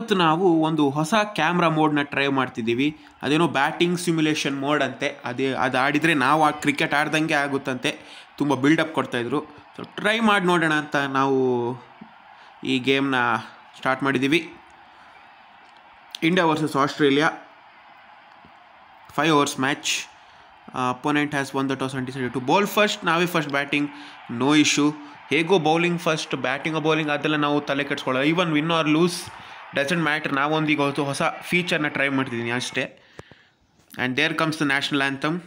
ಇವತ್ತು ನಾವು ಒಂದು ಹೊಸ ಕ್ಯಾಮ್ರಾ ಮೋಡ್ನ ಟ್ರೈ ಮಾಡ್ತಿದ್ದೀವಿ. ಅದೇನೋ ಬ್ಯಾಟಿಂಗ್ ಸಿಮ್ಯುಲೇಷನ್ ಮೋಡ್ ಅಂತೆ. ಅದು ಆಡಿದರೆ ನಾವು ಆ ಕ್ರಿಕೆಟ್ ಆಡ್ದಂಗೆ ಆಗುತ್ತಂತೆ. ತುಂಬ ಬಿಲ್ಡಪ್ ಕೊಡ್ತಾಯಿದ್ರು. ಸೊ ಟ್ರೈ ಮಾಡಿ ನೋಡೋಣ ಅಂತ ನಾವು ಈ ಗೇಮ್ನ ಸ್ಟಾರ್ಟ್ ಮಾಡಿದ್ದೀವಿ. ಇಂಡಿಯಾ ವರ್ಸಸ್ ಆಸ್ಟ್ರೇಲಿಯಾ 5 overs ಮ್ಯಾಚ್. Opponent has won the toss and decided to bowl first. ನಾವೇ ಫಸ್ಟ್ ಬ್ಯಾಟಿಂಗ್, ನೋ ಇಶ್ಯೂ. ಹೇಗೋ ಬೌಲಿಂಗ್ ಫಸ್ಟ್, ಬ್ಯಾಟಿಂಗ್ ಬೌಲಿಂಗ್ ಅದೆಲ್ಲ ನಾವು ತಲೆ ಕೆಡಿಸ್ಕೊಳ್ಳೋ. Even win or lose doesn't matter. ನಾವೊಂದೀಗ ಹೊಸ ಫೀಚರ್ನ ಟ್ರೈ ಮಾಡ್ತಿದ್ದೀನಿ ಅಷ್ಟೇ. And there comes the national anthem.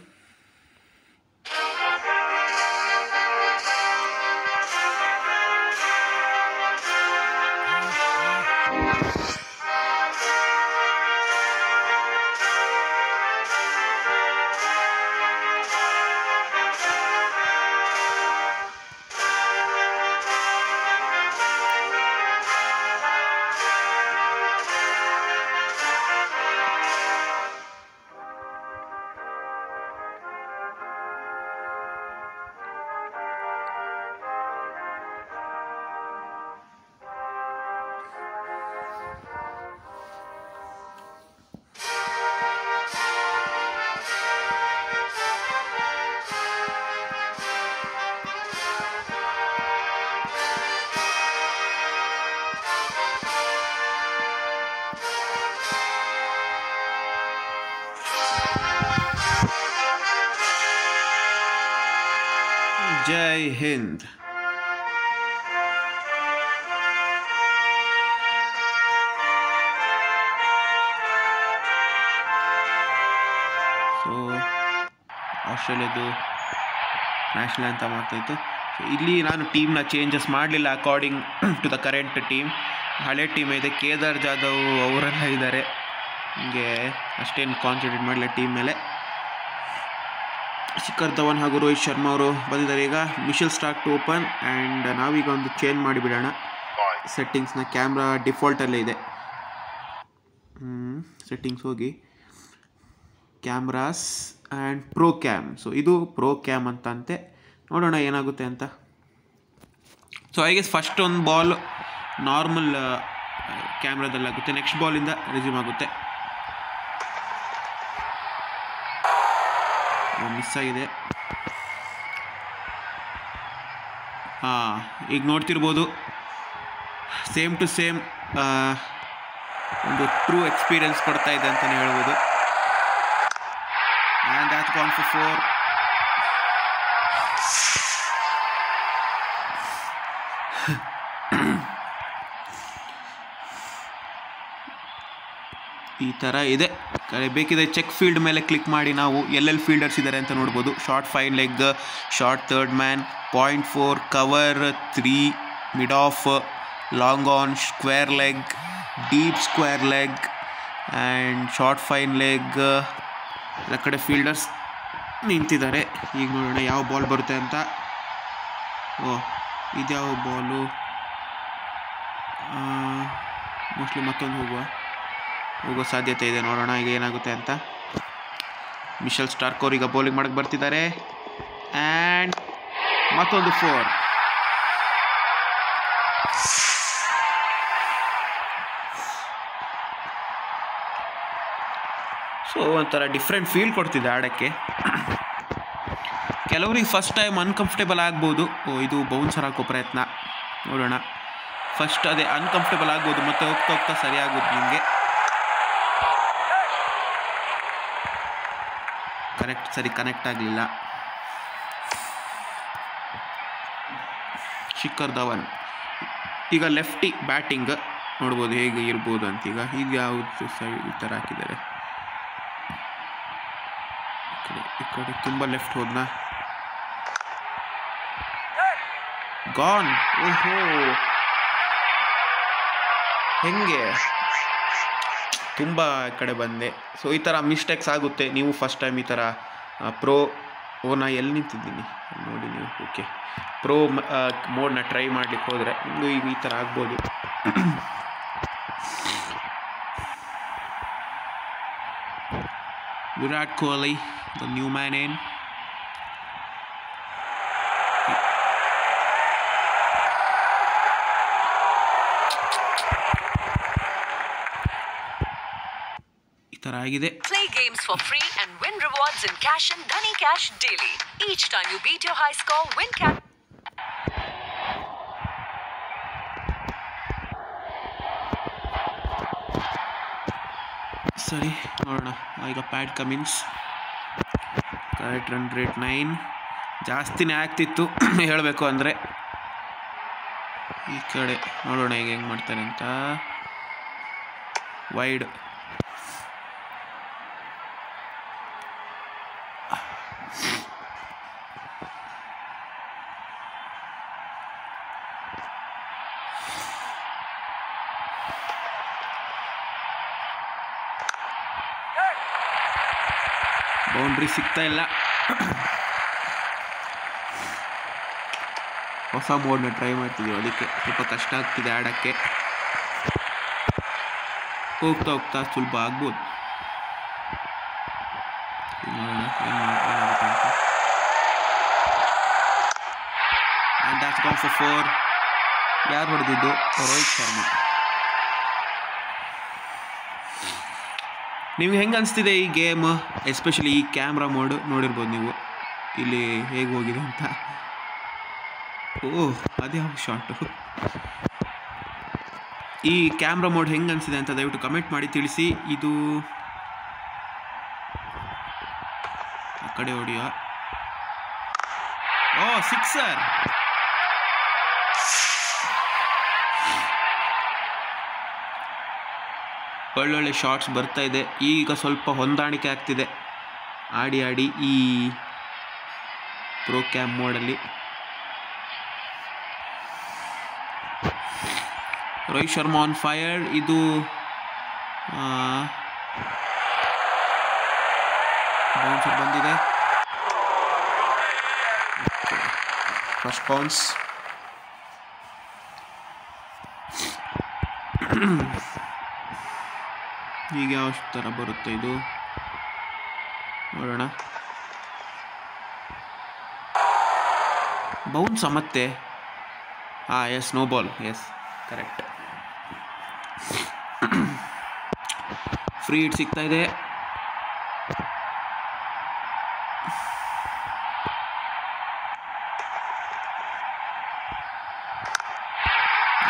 ಜೈ ಹಿಂದ್. ಸೊ ಆಸ್ಟ್ರೇಲಿಯಾದು ನ್ಯಾಷನಲ್ ಆ್ಯಂಥಮ್ ಆಗ್ತಾಯಿತ್ತು. ಸೊ ಇಲ್ಲಿ ನಾನು ಟೀಮ್ನ ಚೇಂಜಸ್ ಮಾಡಲಿಲ್ಲ according to the current team. ಹಳೆ ಟೀಮ್ ಇದೆ, ಕೇದಾರ್ ಜಾಧವ್ ಅವರೆಲ್ಲ ಇದ್ದಾರೆ. ಹೀಗೆ ಅಷ್ಟೇನು ಕಾನ್ಸಂಟ್ರೇಟ್ ಮಾಡಲಿಲ್ಲ ಟೀಮ್ ಮೇಲೆ. ಶಿಖರ್ ಧವನ್ ಹಾಗೂ ರೋಹಿತ್ ಶರ್ಮಾ ಅವರು ಬಂದಿದ್ದಾರೆ. ಈಗ Mitchell Starc to open. And ನಾವೀಗ ಒಂದು ಚೇಂಜ್ ಮಾಡಿಬಿಡೋಣ ಸೆಟ್ಟಿಂಗ್ಸ್ನ. ಕ್ಯಾಮ್ರಾ ಡಿಫಾಲ್ಟಲ್ಲೇ ಇದೆ. ಸೆಟ್ಟಿಂಗ್ಸ್ ಹೋಗಿ cameras and pro cam. So ಇದು ಪ್ರೋ ಕ್ಯಾಮ್ ಅಂತ ಅಂತೆ. ನೋಡೋಣ ಏನಾಗುತ್ತೆ ಅಂತ. ಸೊ ಐ ಗೆಸ್ ಫಸ್ಟ್ ಒಂದು ಬಾಲ್ ನಾರ್ಮಲ್ ಕ್ಯಾಮ್ರಾದಲ್ಲಾಗುತ್ತೆ. ನೆಕ್ಸ್ಟ್ ಬಾಲಿಂದ ರೆಸ್ಯೂಮ್ ಆಗುತ್ತೆ. ಮಿಸ್ ಆಗಿದೆ. ಈಗ ನೋಡ್ತಿರ್ಬೋದು ಸೇಮ್ ಟು ಸೇಮ್ ಒಂದು ಟ್ರೂ ಎಕ್ಸ್ಪೀರಿಯನ್ಸ್ ಕೊಡ್ತಾ ಇದೆ ಅಂತಲೇ ಹೇಳ್ಬೋದು. And that's gone for 4. ಈ ಥರ ಇದೆ. ಬೇಕಿದೆ ಚೆಕ್ ಫೀಲ್ಡ್ ಮೇಲೆ ಕ್ಲಿಕ್ ಮಾಡಿ ನಾವು ಎಲ್ಲೆಲ್ಲಿ ಫೀಲ್ಡರ್ಸ್ ಇದ್ದಾರೆ ಅಂತ ನೋಡ್ಬೋದು. Short 5 leg, short 3rd man, 0.4, cover 3, mid of, long on, square leg, deep square leg and short 5 leg. ಎಲ್ಲ ಕಡೆ ಫೀಲ್ಡರ್ಸ್ ನಿಂತಿದ್ದಾರೆ. ಈಗ ನೋಡೋಣ ಯಾವ ಬಾಲ್ ಬರುತ್ತೆ ಅಂತ. ಇದ್ಯಾವ ಬಾಲು? ಮೋಸ್ಟ್ಲಿ ಮತ್ತೊಂದು ಹೋಗೋ ಸಾಧ್ಯತೆ ಇದೆ. ನೋಡೋಣ ಈಗ ಏನಾಗುತ್ತೆ ಅಂತ. ಮಿಚೆಲ್ ಸ್ಟಾರ್ಕ್ ಅವ್ರು ಈಗ ಬೌಲಿಂಗ್ ಮಾಡಕ್ಕೆ ಬರ್ತಿದ್ದಾರೆ. ಆ್ಯಂಡ್ ಮತ್ತೊಂದು 4. ಸೊ ಒಂಥರ ಡಿಫ್ರೆಂಟ್ ಫೀಲ್ ಕೊಡ್ತಿದೆ ಆಡೋಕ್ಕೆ. ಕೆಲವರಿಗೆ ಫಸ್ಟ್ ಟೈಮ್ ಅನ್ಕಂಫರ್ಟೇಬಲ್ ಆಗ್ಬೋದು. ಇದು ಬೌನ್ಸರ್ ಹಾಕೋ ಪ್ರಯತ್ನ. ನೋಡೋಣ. ಫಸ್ಟ್ ಅದೇ ಅನ್ಕಂಫರ್ಟೇಬಲ್ ಆಗ್ಬೋದು, ಮತ್ತೆ ಹೋಗ್ತಾ ಹೋಗ್ತಾ ಸರಿ ಆಗೋದು ನಿಮಗೆ. ಸರಿ ಕನೆಕ್ಟ್ ಆಗಲಿಲ್ಲ. ಶಿಖರ್ ಧವನ್ ಈಗ ಲೆಫ್ಟಿ ಬ್ಯಾಟಿಂಗ್. ನೋಡ್ಬೋದು ಹೇಗೆ ಇರ್ಬೋದು ಅಂತ. ಈಗ ಯಾವುದು ಸೈಡ್ ಈ ಥರ ಹಾಕಿದ್ದಾರೆ. ಈ ಕಡೆ ತುಂಬ ಲೆಫ್ಟ್ ಹೋದ್ನಾ? ಗಾನ್. ಓಹೋ, ಹೆಂಗೆ ತುಂಬ ಕಡೆ ಬಂದೆ. ಸೊ ಈ ಥರ ಮಿಸ್ಟೇಕ್ಸ್ ಆಗುತ್ತೆ. ನೀವು ಫಸ್ಟ್ ಟೈಮ್ ಈ ಥರ ನಾ ಎಲ್ಲಿ ನಿಂತಿದ್ದೀನಿ ನೋಡಿ ನೀವು. ಓಕೆ, ಪ್ರೋ ಮೋಡ್ನ ಟ್ರೈ ಮಾಡಲಿಕ್ಕೆ ಹೋದರೆ ನಿಮಗೂ ಈಗ ಈ ಥರ ಆಗ್ಬೋದು. Virat Kohli, the new man in. ಥರ ಆಗಿದೆ. Play games for free and win rewards in cash and Dhani Cash daily. Each time you beat your high score, win cash. ಸರಿ ನೋಡೋಣ. ಈಗ Pat Cummins correct run rate 9. ಜಾಸ್ತಿನೇ ಆಗ್ತಿತ್ತು ಹೇಳಬೇಕು ಅಂದರೆ. ಈ ಕಡೆ ನೋಡೋಣ ಈಗ ಹೆಂಗೆ ಮಾಡ್ತಾರೆ ಅಂತ. ವೈಡ್ ಬೌಂಡ್ರಿ ಸಿಗ್ತಾ ಇಲ್ಲ. ಹೊಸ ಮೋಡ್ನ ಟ್ರೈ ಮಾಡ್ತಿದ್ದೀವಿ, ಅದಕ್ಕೆ ಸ್ವಲ್ಪ ಕಷ್ಟ ಆಗ್ತಿದೆ ಆಡೋಕ್ಕೆ. ಹೋಗ್ತಾ ಹೋಗ್ತಾ ಸುಲಭ ಆಗ್ಬೋದು. ನೋಡೋಣ ಏನಾಗುತ್ತೆ ಅಂತ. And that's gone for 4. ಯಾರು ಹೊಡೆದಿದ್ದು? ರೋಹಿತ್ ಶರ್ಮಾ. ನಿಮ್ಗೆ ಹೆಂಗೆ ಅನಿಸ್ತಿದೆ ಈ ಗೇಮ್? ಎಸ್ಪೆಷಲಿ ಈ ಕ್ಯಾಮ್ರಾ ಮೋಡ್ ನೋಡಿರ್ಬೋದು ನೀವು ಇಲ್ಲಿ ಹೇಗೆ ಹೋಗಿದೆ ಅಂತ. ಓಹ್ ಅದ್ಯಾವ ಶಾಟು. ಈ ಕ್ಯಾಮ್ರಾ ಮೋಡ್ ಹೆಂಗೆ ಅನಿಸಿದೆ ಅಂತ ದಯವಿಟ್ಟು ಕಮೆಂಟ್ ಮಾಡಿ ತಿಳಿಸಿ. ಇದು ಆ ಕಡೆ ಹೊಡಿಯೋ. ಓ ಸಿಕ್ಸರ್. ಒಳ್ಳೊಳ್ಳೆ ಶಾಟ್ಸ್ ಬರ್ತಾ ಇದೆ. ಈಗ ಸ್ವಲ್ಪ ಹೊಂದಾಣಿಕೆ ಆಗ್ತಿದೆ ಆಡಿ ಆಡಿ ಈ ಪ್ರೋ ಕ್ಯಾಮ್ ಮೋಡಲ್ಲಿ. Rohit Sharma on fire. ಇದು ಬೌನ್ಸರ್ ಬಂದಿದೆ. First bounce. ಈಗ ಯಾವ ಥರ ಬರುತ್ತೆ ಇದು ನೋಡೋಣ. ಬೌನ್ಸ ಮತ್ತೆ yes no ball. Yes correct. Free hit ಸಿಗ್ತಾ ಇದೆ.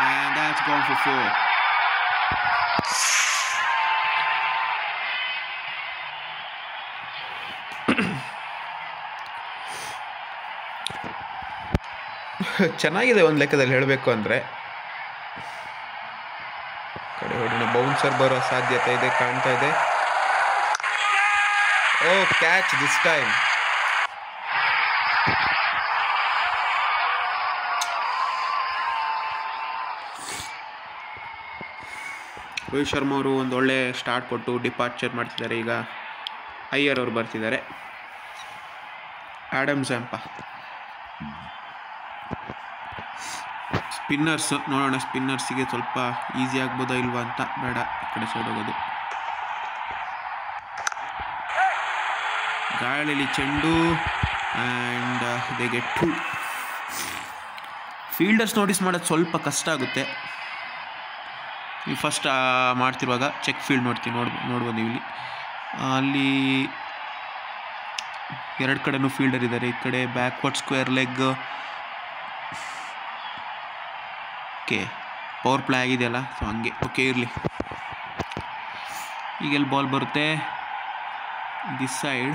And that's gone for 4. ಚೆನ್ನಾಗಿದೆ ಒಂದು ಲೆಕ್ಕದಲ್ಲಿ ಹೇಳಬೇಕು ಅಂದರೆ. ಕಡೆ ಹೊಡಿನ ಬೌನ್ಸರ್ ಬರೋ ಸಾಧ್ಯತೆ ಇದೆ, ಕಾಣ್ತಾ ಇದೆ. Oh catch this time. Rohit Sharma ಅವರು ಒಂದು ಒಳ್ಳೆ ಸ್ಟಾರ್ಟ್ ಕೊಟ್ಟು ಡಿಪಾರ್ಚರ್ ಮಾಡ್ತಿದ್ದಾರೆ. ಈಗ ಅಯ್ಯರ್ ಅವರು ಬರ್ತಿದ್ದಾರೆ. ಆಡಮ್ ಝಂಪಾ. ಸ್ಪಿನ್ನರ್ಸ್ ನೋಡೋಣ. ಸ್ಪಿನ್ನರ್ಸಿಗೆ ಸ್ವಲ್ಪ ಈಸಿ ಆಗ್ಬೋದಾ ಇಲ್ವಾ ಅಂತ. ಬೇಡ, ಈ ಕಡೆ ಸೈಡ್ ಹೋಗೋದು. ಗಾಳಿಯಲ್ಲಿ ಚೆಂಡು and they get 2. Fielders notice ಮಾಡೋದು ಸ್ವಲ್ಪ ಕಷ್ಟ ಆಗುತ್ತೆ. ಈ ಫಸ್ಟ್ ಮಾಡ್ತಿರುವಾಗ ಚೆಕ್ ಫೀಲ್ಡ್ ನೋಡ್ಬೋದು ನೀವು ಇಲ್ಲಿ. ಅಲ್ಲಿ ಎರಡು ಕಡೆನೂ ಫೀಲ್ಡರ್ ಇದ್ದಾರೆ. ಈ ಕಡೆ backward square leg. Okay, power play ಆಗಿದೆಯಲ್ಲ, ಸೊ ಹಂಗೆ ಓಕೆ ಇರಲಿ. ಈಗೆಲ್ಲಿ ಬಾಲ್ ಬರುತ್ತೆ? This side.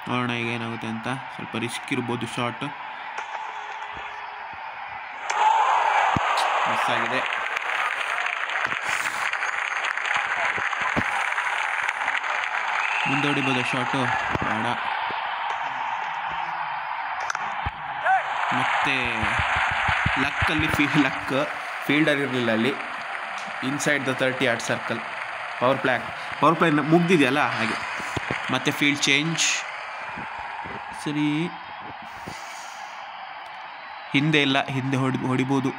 ನೋಡೋಣ ಈಗ ಏನಾಗುತ್ತೆ ಅಂತ. ಸ್ವಲ್ಪ ರಿಸ್ಕ್ ಇರ್ಬೋದು ಶಾಟ್. ಮಿಸ್ ಆಗಿದೆ. ಮುಂದೋಡಿಬೋದ ಶಾಟು? ಬೇಡ. ಮತ್ತು ಲಕ್ಕಲ್ಲಿ ಲಕ್ ಫೀಲ್ಡರ್ ಇರಲಿಲ್ಲ ಅಲ್ಲಿ. Inside the 30 yard circle. Power play ಮುಗ್ದಿದೆಯಲ್ಲ ಹಾಗೆ. ಮತ್ತು ಫೀಲ್ಡ್ ಚೇಂಜ್. ಸರಿ, ಹಿಂದೆ ಇಲ್ಲ, ಹಿಂದೆ ಹೊಡಿಬೋದು.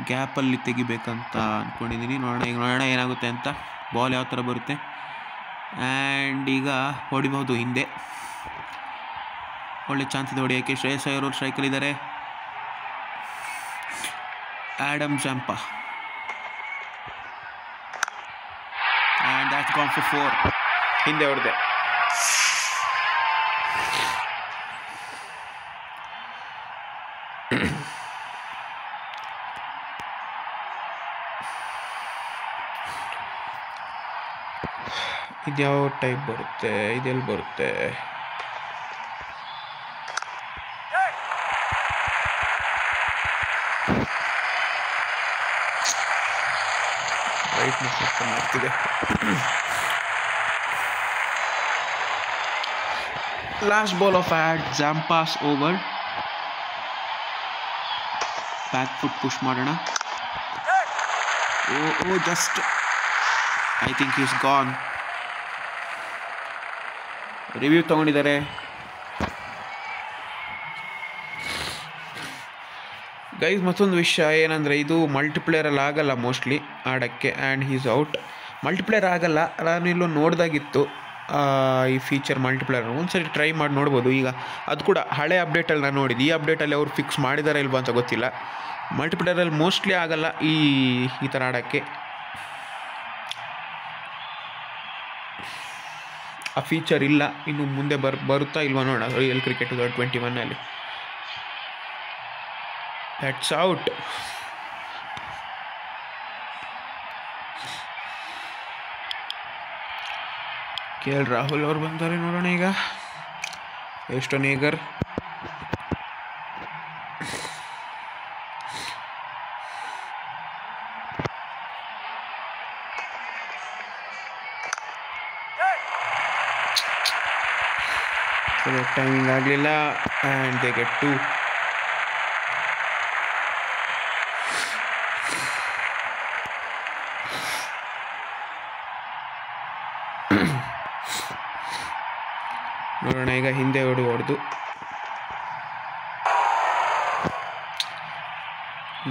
ಗ್ಯಾಪಲ್ಲಿ ತೆಗಿಬೇಕಂತ ಅಂದ್ಕೊಂಡಿದ್ದೀನಿ. ನೋಡೋಣ ಏನಾಗುತ್ತೆ ಅಂತ. ಬಾಲ್ ಯಾವ ಥರ ಬರುತ್ತೆ. ಆ್ಯಂಡ್ ಈಗ ಹೊಡಿಬಹುದು ಹಿಂದೆ. ಒಳ್ಳೆ ಚಾನ್ಸ್ ಇದೆ ಹೊಡೆಯೋಕ್ಕೆ. ಶ್ರೇಯಸ್ ಅಯ್ಯರ್ ಅವರು ಸ್ಟ್ರೈಕಲ್ಲಿದ್ದಾರೆ. Adam Zampa. And that's gone for 4. ಹಿಂದೆ ಹೊಡೆದೆ. ಇದ್ಯಾವ ಟೈಪ್ ಬರುತ್ತೆ, ಇದೆಲ್ಲಿ ಬರುತ್ತೆ? ಮಾಡ್ತಿದೆ. Last ball of Adam Zampa's over. Back foot push ಮಾಡೋಣ. Oh just I think is gone. Review ತೊಗೊಂಡಿದ್ದಾರೆ. ಗೈಸ್ ಮತ್ತೊಂದು ವಿಷಯ ಏನಂದರೆ ಇದು ಮಲ್ಟಿಪ್ಲೇಯರಲ್ಲಿ ಆಗಲ್ಲ ಮೋಸ್ಟ್ಲಿ ಆಡೋಕ್ಕೆ. And he's out. ಮಲ್ಟಿಪ್ಲೇಯರ್ ಆಗಲ್ಲ. ನಾನು ಇಲ್ಲೂ ನೋಡ್ದಾಗಿತ್ತು ಈ ಫೀಚರ್ ಮಲ್ಟಿಪ್ಲೇಯರ್. ಒಂದ್ಸರಿ ಟ್ರೈ ಮಾಡಿ ನೋಡ್ಬೋದು. ಈಗ ಅದು ಕೂಡ ಹಳೆ ಅಪ್ಡೇಟಲ್ಲಿ ನಾನು ನೋಡಿದ್ದು. ಈ ಅಪ್ಡೇಟಲ್ಲಿ ಅವ್ರು ಫಿಕ್ಸ್ ಮಾಡಿದಾರೆ ಇಲ್ವಾ ಅಂತ ಗೊತ್ತಿಲ್ಲ. ಮಲ್ಟಿಪ್ಲೇಯರಲ್ಲಿ ಮೋಸ್ಟ್ಲಿ ಆಗಲ್ಲ ಈ ಥರ ಆಡೋಕ್ಕೆ. ಆ ಫೀಚರ್ ಇಲ್ಲ. ಇನ್ನು ಮುಂದೆ ಬರುತ್ತಾ ಇಲ್ವಾ ನೋಡೋಣ. Real cricket 2021 That's out. KL Rahul ಅವ್ರು ಬಂದರೆ ನೋಡೋಣ. ಈಗ ಎಸ್ಟನ್ ಏಗರ್, ಟೈಮಿಂಗ್ ಆಗಲಿಲ್ಲ. And they get 2. ನೋಡೋಣ ಈಗ ಹಿಂದೆ ಹೊಡೆದು.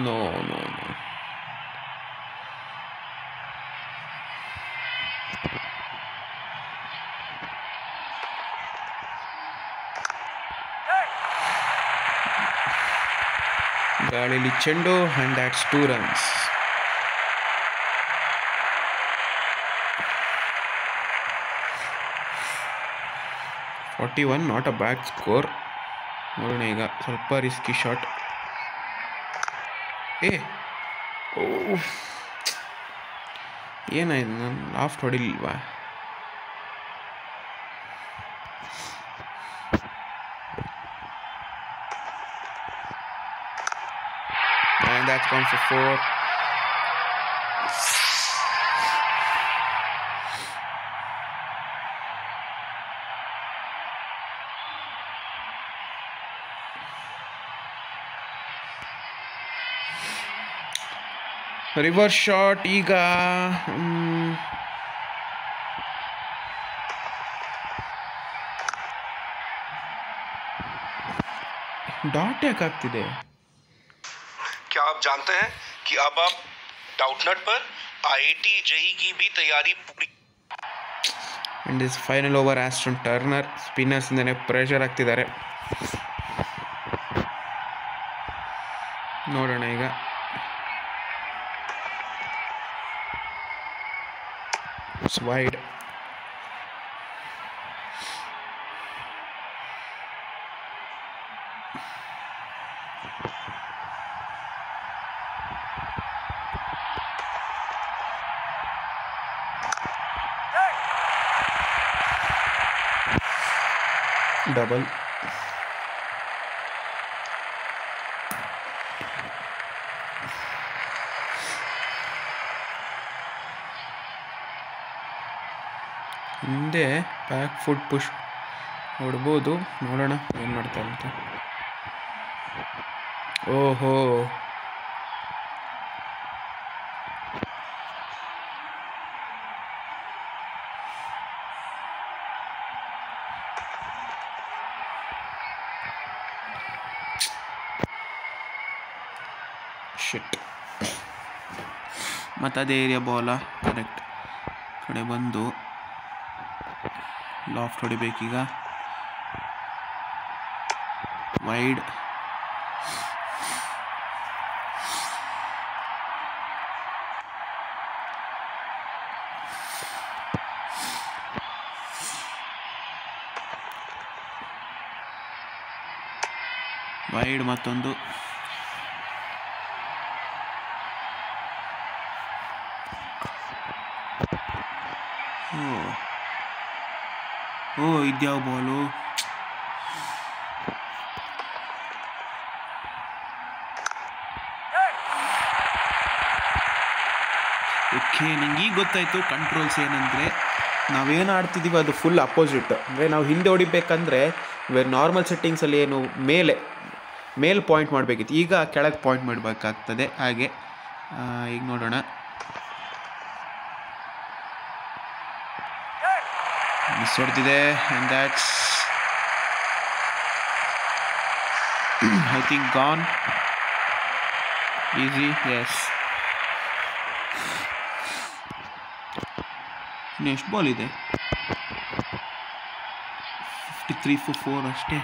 ನೋ ನೋ ನೋ ಗಾಳಿಲಿ ಚೆಂಡು. And that's 2 runs. $41, not a bad score. ನೋಡೋಣ ಈಗ ಸ್ವಲ್ಪ ರಿಸ್ಕಿ ಶಾಟ್. ಏನಾಯ್ತು? ನಾನು ಲಾಫ್ಟ್ ಹೊಡಿಲಿಲ್ವಾ? And that's gone for 4. Reverse shot ಈಗ. ಡಾಟ್ ಯಾಕೆ ಆಗ್ತಿದೆ? क्या आप जानते हैं कि अब आप डाउटनट पर IIT JEE की भी तैयारी पूरी. And is final over Ashton Turner. Spinners ಇಂದನೇ ಪ್ರೆಷರ್ ಆಗ್ತಿದ್ದಾರೆ. ನೋಡೋಣ ಈಗ. It's wide. Double. ಹಿಂದೆ ಬ್ಯಾಕ್ ಫುಟ್ ಪುಷ್ ಹೊಡ್ಬೋದು. ನೋಡೋಣ ಏನು ಮಾಡ್ತಾರೆ ಅಂತ. ಓಹೋ, ಶಿಟ್. ಮತ್ತು ಅದೇ ಏರಿಯಾ ಬಾಲ ಕರೆಕ್ಟ್ ಕಡೆ ಬಂದು ಲಾಫ್ಟ್ ಹೊಡಿಬೇಕೀಗ. ವೈಡ್. ವೈಡ್ ಮತ್ತೊಂದು. ಓ ಇದ್ಯಾವ ಬಾಲು? ಓಕೆ, ನಂಗೆ ಈಗ ಗೊತ್ತಾಯಿತು ಕಂಟ್ರೋಲ್ಸ್ ಏನಂದರೆ, ನಾವೇನು ಆಡ್ತಿದ್ದೀವಿ ಅದು ಫುಲ್ ಅಪೋಸಿಟ್. ಅಂದರೆ ನಾವು ಹಿಂದೆ ಹೊಡಿಬೇಕಂದ್ರೆ ನಾರ್ಮಲ್ ಸೆಟ್ಟಿಂಗ್ಸಲ್ಲಿ ಏನು ಮೇಲೆ ಪಾಯಿಂಟ್ ಮಾಡಬೇಕಿತ್ತು, ಈಗ ಕೆಳಗೆ ಪಾಯಿಂಟ್ ಮಾಡಬೇಕಾಗ್ತದೆ. ಹಾಗೆ ಈಗ ನೋಡೋಣ. ಮಿಸ್ ಹೊಡೆದಿದೆ. And that's I think gone. Easy. Yes. ಇನ್ನು ಎಷ್ಟು ಬಾಲ್ ಇದೆ? 53 for 4 ಅಷ್ಟೇ.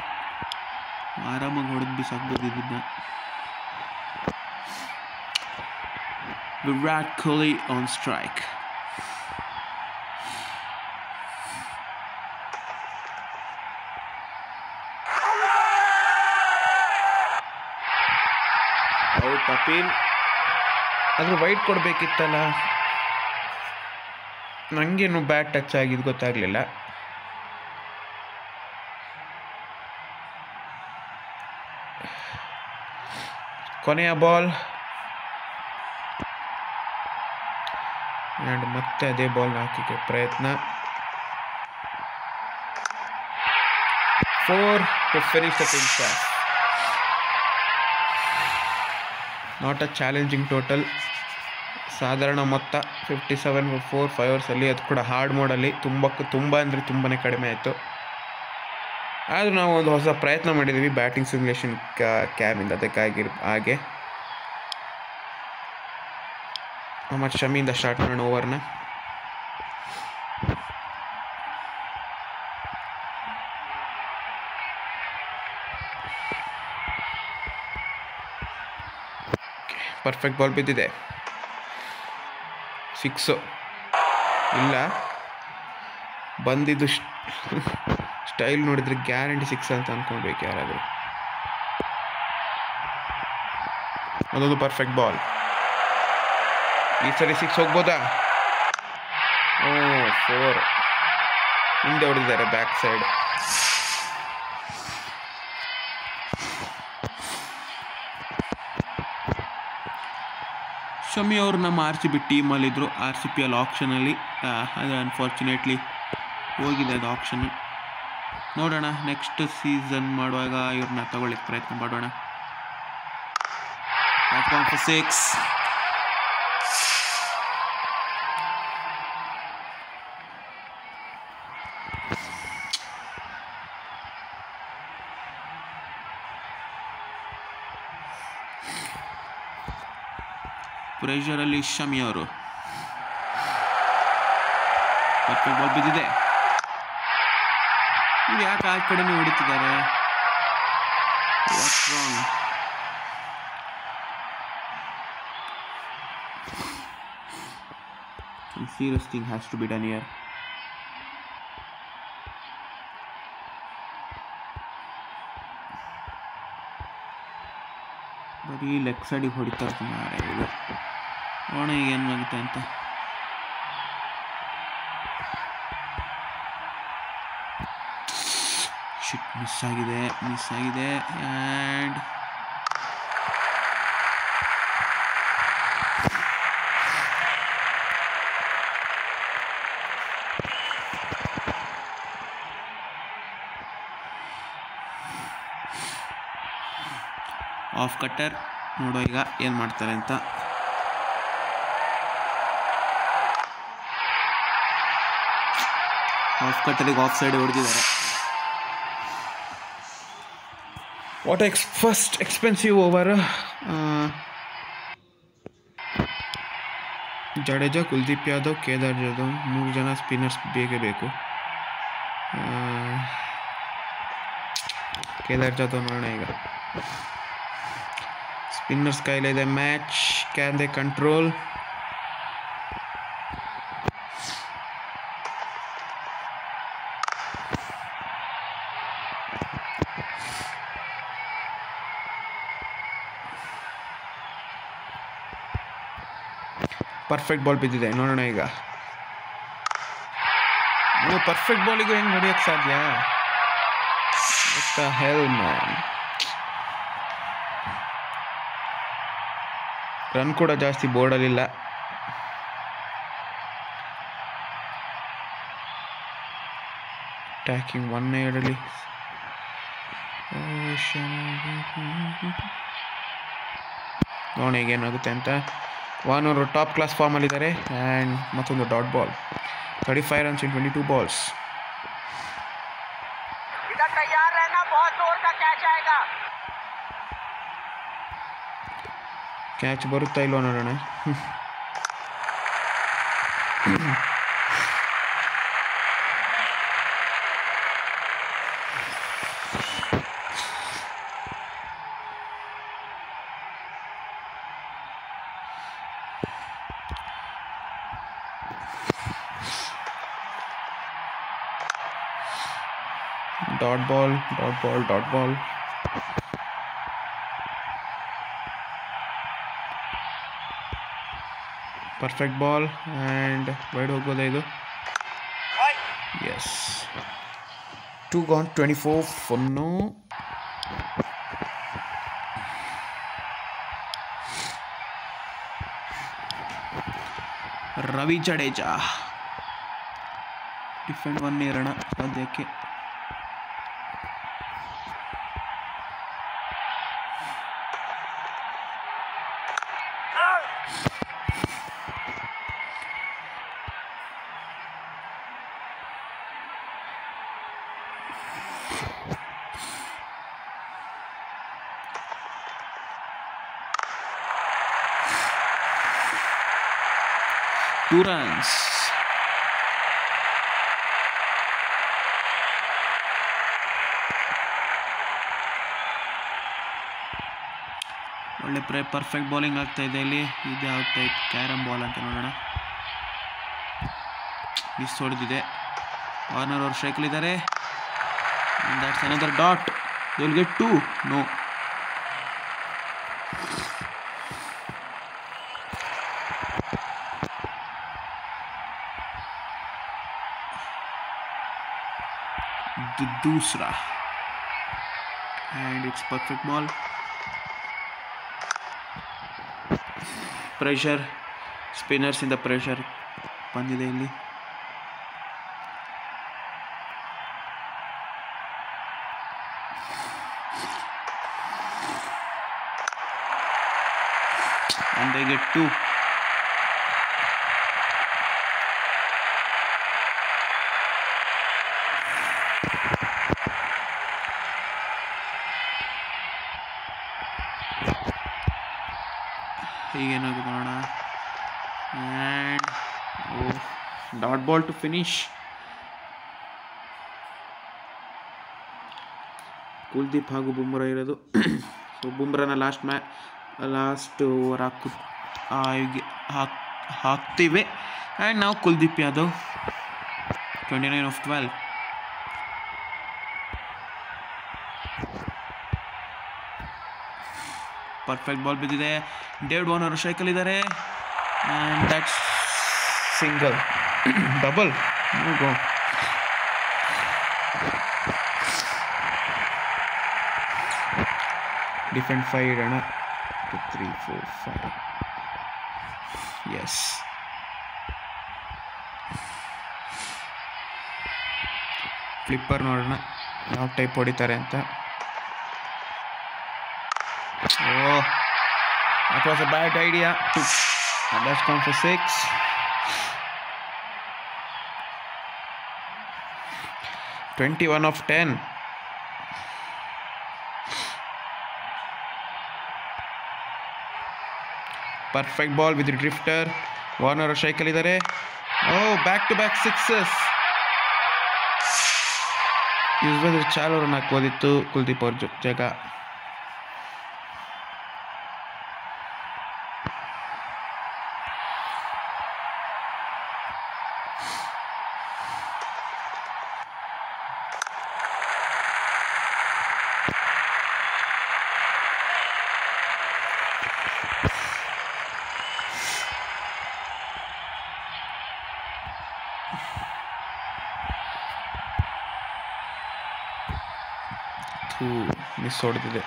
ಆರಾಮಾಗಿ ಹೊಡೆದು ಬಿಸಾಕ್ಬೋದು ಇದನ್ನ. Virat Kohli on strike. Out. Appeal. ಆದರೂ ವೈಟ್ ಕೊಡಬೇಕಿತ್ತಲ್ಲ. ನನಗೇನು ಬ್ಯಾಟ್ ಟಚ್ ಆಗಿದ್ದು ಗೊತ್ತಾಗಲಿಲ್ಲ. ಕೊನೆಯ ಬಾಲ್. ಆ್ಯಂಡ್ ಮತ್ತೆ ಅದೇ ಬಾಲ್ನ ಹಾಕಿಕೆ ಪ್ರಯತ್ನ. 4 to finish the thing shot. Not a challenging total. ಸಾಧಾರಣ ಮೊತ್ತ 57 for 4 5 ಓವರ್ಸಲ್ಲಿ. ಅದು ಕೂಡ ಹಾರ್ಡ್ ಮೋಡಲ್ಲಿ ತುಂಬ ಅಂದರೆ ತುಂಬಾ ಕಡಿಮೆ ಆಯಿತು. ಆದರೂ ನಾವು ಒಂದು ಹೊಸ ಪ್ರಯತ್ನ ಮಾಡಿದ್ದೀವಿ ಬ್ಯಾಟಿಂಗ್ ಸಿಮ್ಯುಲೇಷನ್ ಕ್ಯಾಮಿಂದ. ಅದಕ್ಕಾಗಿ ಹಾಗೆ ಮೊಹಮ್ಮದ್ ಶಮಿಯಿಂದ ಸ್ಟಾರ್ಟ್ ಮಾಡೋಣ ಓವರ್ನ. ಪರ್ಫೆಕ್ಟ್ ಬಾಲ್ ಬಿದ್ದಿದೆ. 6 ಇಲ್ಲ, ಬಂದಿದ್ದು ಸ್ಟೈಲ್ ನೋಡಿದರೆ ಗ್ಯಾರಂಟಿ 6 ಅಂತ ಅಂದ್ಕೊಳ್ಬೇಕು ಯಾರಾದರೂ. ಅದೊಂದು ಪರ್ಫೆಕ್ಟ್ ಬಾಲ್. ಈ ಸರಿ 6 ಹೋಗ್ಬೋದಾ? 4 ಹಿಂದೆ ಹೊಡೆದಿದ್ದಾರೆ ಬ್ಯಾಕ್ ಸೈಡ್. ಶಮಿ ಅವರು ನಮ್ಮ RCB ಟೀಮಲ್ಲಿದ್ದರು. RCPL ಆಕ್ಷನಲ್ಲಿ. ಅದು ಅನ್ಫಾರ್ಚುನೇಟ್ಲಿ ಹೋಗಿದೆ ಅದು ಆಕ್ಷನ್ನು. ನೋಡೋಣ ನೆಕ್ಸ್ಟ್ ಸೀಸನ್ ಮಾಡುವಾಗ ಇವ್ರನ್ನ ತಗೊಳ್ಳಿಕ್ಕೆ ಪ್ರಯತ್ನ ಮಾಡೋಣ. 6 ಪ್ರೆಷರಲ್ಲಿ ಶಮಿ ಅವರು. ಪರ್ಫೆಕ್ಟ್ ಬಾಲ್ ಬಿದ್ದಿದೆ. ಇವ್ರು ಯಾಕೆ ಆ ಕಡೆನೇ ಹೊಡಿತಿದ್ದಾರೆ? What's wrong? Some serious thing has to be done here. ಬರೀ ಲೆಗ್ ಸೈಡಿಗೆ ಹೊಡಿತಾ ಇರ್ತಾರೆ ಇದು. ನೋಡೋಣ ಈಗ ಏನಾಗುತ್ತೆ ಅಂತ. ಶಿಟ್, ಮಿಸ್ ಆಗಿದೆ. And off cutter. ನೋಡೋ ಈಗ ಏನು ಮಾಡ್ತಾರೆ ಅಂತ. ಆಫ್ ಕಟ್ಟರಿಗೆ ಆಫ್ ಸೈಡ್ ಹೊಡೆದಿದ್ದಾರೆ. What first expensive over. Jadeja, Kuldeep Yadav, Kedar Jadhav 3 ಜನ ಸ್ಪಿನ್ನರ್ಸ್ ಬೇಕೇ ಬೇಕು. ಕೇದಾರ್ ಜಾಧವ್ ನೋಡೋಣ ಈಗ. ಸ್ಪಿನ್ನರ್ಸ್ ಕೈಲಿದೆ match. Can they control? Perfect ball ಬಿದ್ದಿದೆ, ನೋಡೋಣ ಈಗ. ಪರ್ಫೆಕ್ಟ್ ಬಾಲಿಗೂ ಹೆಂಗೆ ಹೊಡಿಯೋಕ್ಕೆ ಸಾಧ್ಯ? What the hell, man? Run ಕೂಡ ಜಾಸ್ತಿ ಬೋರ್ಡಲ್ಲಿಲ್ಲ. ಅಟ್ಯಾಕಿಂಗ್ 180 ನೋಡೋಣ ಈಗೇನಾಗುತ್ತೆ ಅಂತ. ವಾರ್ನರ್ ಟಾಪ್ ಕ್ಲಾಸ್ ಫಾರ್ಮಲ್ಲಿದ್ದಾರೆ. ಆ್ಯಂಡ್ ಮತ್ತೊಂದು dot ball. 35 runs in 22 balls. इधर तैयार रहना, बहुत जोर का कैच आएगा. ಕ್ಯಾಚ್ ಬರುತ್ತಾ ಇಲ್ವೋ ನೋಡೋಣ. Dot ball. Perfect ball and wide ಹೋಗೋದು ಇದು. Yes. 2 gone, 24 for no. Ravi Jadeja defend 1 ಇರೋಣ ಸದ್ಯಕ್ಕೆ. Two runs. ಒಳ್ಳೆ ಪರ್ಫೆಕ್ಟ್ ಬೌಲಿಂಗ್ ಆಗ್ತಾ ಇದೆ ಇಲ್ಲಿ. ಇದು ಯಾವ ಟೈಪ್ ಕ್ಯಾರಮ್ ಬಾಲ್ ಅಂತ ನೋಡೋಣ. ಮಿಸ್ ಹೊಡೆದಿದೆ. ವಾರ್ನರ್ ಅವರು ಸ್ಟ್ರೈಕಲ್ಲಿದ್ದಾರೆ. That's another dot. They will get 2. No. दूसरा and it's perfect ball. Pressure, spinners in the pressure ಬಂದಿದೆ ಇಲ್ಲಿ. and they get 2. ಹೀಗೇನಾಗುತ್ತೆ ನೋಡೋಣ. And dot ball to finish. Kuldeep ಹಾಗೂ ಬುಮ್ರಾ ಇರೋದು. ಸೊ ಬುಮ್ರಾನ ಲಾಸ್ಟ್ ಓವರ್ ಹಾಕ್ತೀವಿ. ಆ್ಯಂಡ್ ನಾವು Kuldeep Yadav 29 of 12. Perfect ball ಬಿದ್ದಿದೆ. ಡೇವಿಡ್ ವಾರ್ನರ್ ಸ್ಟ್ರೈಕಲ್ಲಿದ್ದಾರೆ. And that's single. Double. Go. Defend 5 ಇಡೋಣ. 2 3 4 5. ಎಸ್. ಫ್ಲಿಪ್ಪರ್ ನೋಡೋಣ ಯಾವ ಟೈಪ್ ಹೊಡಿತಾರೆ ಅಂತ. Oh, that was a bad idea. And that's gone for 6. (21 of 10). Perfect ball with the drifter. Warner strike idare. Oh, back to back sixes. Yuzvendra Chahal ಅವರನ್ನು ಹಾಕೋದಿತ್ತು ಕುಲ್ದೀಪ್ ಅವ್ರ ಜಾಗ. Miss ಹೊಡೆದಿದೆ.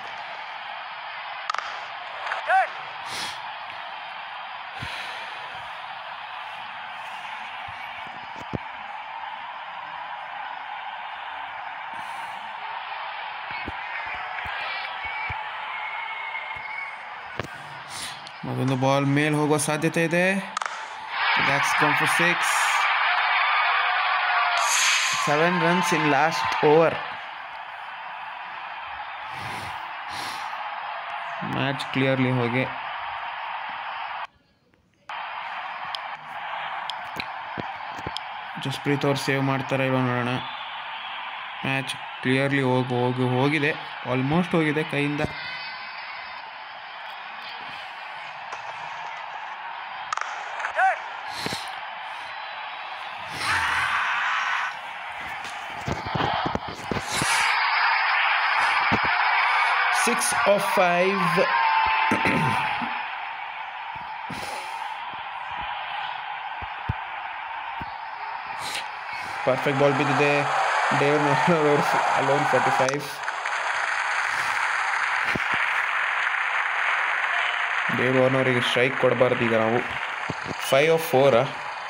ಅದೊಂದು ಬಾಲ್ ಮೇಲೆ ಹೋಗೋ ಸಾಧ್ಯತೆ ಇದೆ. That's gone for 6. 7 runs in last over. Match clearly ಹೋಗಿ ಜಸ್ಪ್ರೀತ್ ಅವ್ರು ಸೇವ್ ಮಾಡ್ತಾರೆ ಇಲ್ವ ನೋಡೋಣ. ಮ್ಯಾಚ್ ಕ್ಲಿಯರ್ಲಿ ಹೋಗಿದೆ, ಆಲ್ಮೋಸ್ಟ್ ಹೋಗಿದೆ ಕೈಯಿಂದ. Six of 5. ಪರ್ಫೆಕ್ಟ್ ಬಾಲ್ ಬಿದ್ದಿದೆ. Dave alone 45. ಡೇವ್ ಅವರಿಗೆ ಸ್ಟ್ರೈಕ್ ಕೊಡಬಾರ್ದು ಈಗ ನಾವು. 5 of 4.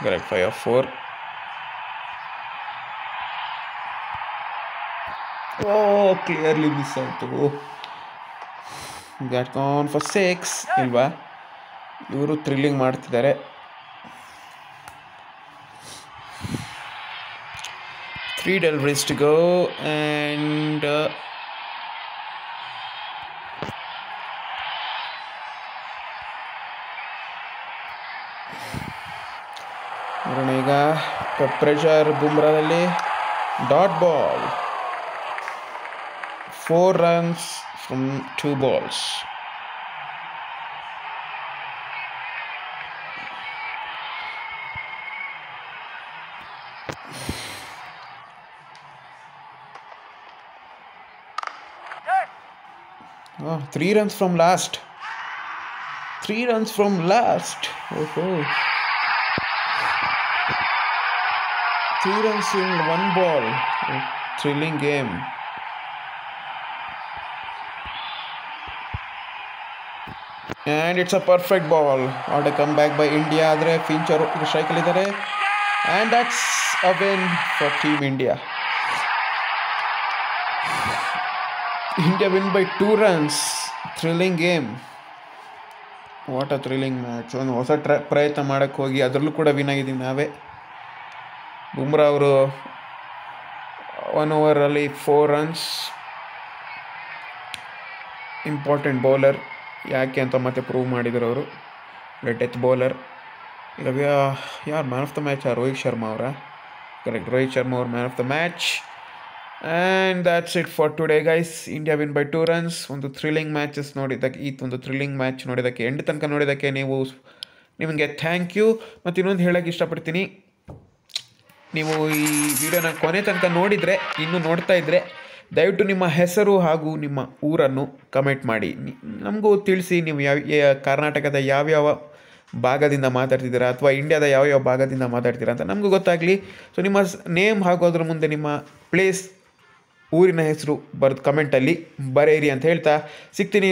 Correct, 5 of 4. Clearly miss ಆಯಿತು. ಗಾಟ್ ಗಾನ್ ಫಾರ್ 6 ಇಲ್ವಾ? ಇವರು ಥ್ರಿಲ್ಲಿಂಗ್ ಮಾಡ್ತಿದ್ದಾರೆ. Three deliveries to go and ನೋಡೋಣ ಈಗ ಪ್ರೆಷರ್ ಬುಮ್ರಾದಲ್ಲಿ. Dot ball, 4 runs from 2 balls. Oh, 3 runs from last. 3 runs from last. Oh. 3 runs in 1 ball. Thrilling game. And it's a perfect ball. What a comeback by India. Adre Finch ಅವರು strike ಅಲ್ಲಿ ಇದ್ದಾರೆ. And that's a win for Team India. India win by 2 runs. Thrilling game. What a thrilling match. ಒಂದು ಹೊಸ ಪ್ರಯತ್ನ ಮಾಡೋಕ್ಕೆ ಹೋಗಿ ಅದರಲ್ಲೂ ಕೂಡ ವಿನ್ ಆಗಿದ್ದೀವಿ ನಾವೇ. ಬುಮ್ರಾ ಅವರು 1 ಓವರಲ್ಲಿ 4 runs. ಇಂಪಾರ್ಟೆಂಟ್ ಬೌಲರ್ ಯಾಕೆ ಅಂತ ಮತ್ತೆ ಪ್ರೂವ್ ಮಾಡಿದರು ಅವರು. Death bowler. ಈಗ ಯಾರು man of the match? Rohit Sharma ಅವರ. ಕರೆಕ್ಟ್, ರೋಹಿತ್ ಶರ್ಮಾ ಅವ್ರ man of the match. And that's it for today guys. India win by 2 runs. ಒಂದು ಥ್ರಿಲ್ಲಿಂಗ್ ಮ್ಯಾಚಸ್ ನೋಡಿದ್ದಕ್ಕೆ, ಒಂದು ಥ್ರಿಲ್ಲಿಂಗ್ ಮ್ಯಾಚ್ ನೋಡಿದ್ದಕ್ಕೆ, ಎಂಡ್ ತನಕ ನೋಡಿದ್ದಕ್ಕೆ ನಿಮಗೆ ಥ್ಯಾಂಕ್ ಯು. ಮತ್ತು ಇನ್ನೊಂದು ಹೇಳೋಕ್ಕೆ ಇಷ್ಟಪಡ್ತೀನಿ, ನೀವು ಈ ವಿಡಿಯೋನ ಕೊನೆ ತನಕ ನೋಡಿದರೆ, ಇನ್ನೂ ನೋಡ್ತಾ ಇದ್ದರೆ ದಯವಿಟ್ಟು ನಿಮ್ಮ ಹೆಸರು ಹಾಗೂ ನಿಮ್ಮ ಊರನ್ನು ಕಮೆಂಟ್ ಮಾಡಿ. ನಮಗೂ ತಿಳಿಸಿ ನೀವು ಕರ್ನಾಟಕದ ಯಾವ್ಯಾವ ಭಾಗದಿಂದ ಮಾತಾಡ್ತಿದ್ದೀರಾ ಅಥವಾ ಇಂಡಿಯಾದ ಯಾವ್ಯಾವ ಭಾಗದಿಂದ ಮಾತಾಡ್ತೀರಾ ಅಂತ ನಮಗೂ ಗೊತ್ತಾಗಲಿ. ಸೊ ನಿಮ್ಮ ನೇಮ್ ಹಾಗೂ ಅದ್ರ ಮುಂದೆ ನಿಮ್ಮ ಪ್ಲೇಸ್, ಊರಿನ ಹೆಸರು ಬರೆದು ಕಮೆಂಟಲ್ಲಿ ಬರೆಯಿರಿ ಅಂತ ಹೇಳ್ತಾ ಸಿಗ್ತೀನಿ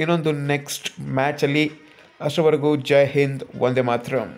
ಇನ್ನೊಂದು ನೆಕ್ಸ್ಟ್ ಮ್ಯಾಚಲ್ಲಿ. ಅಷ್ಟರವರೆಗೂ ಜೈ ಹಿಂದ್, ವಂದೇ ಮಾತರಂ.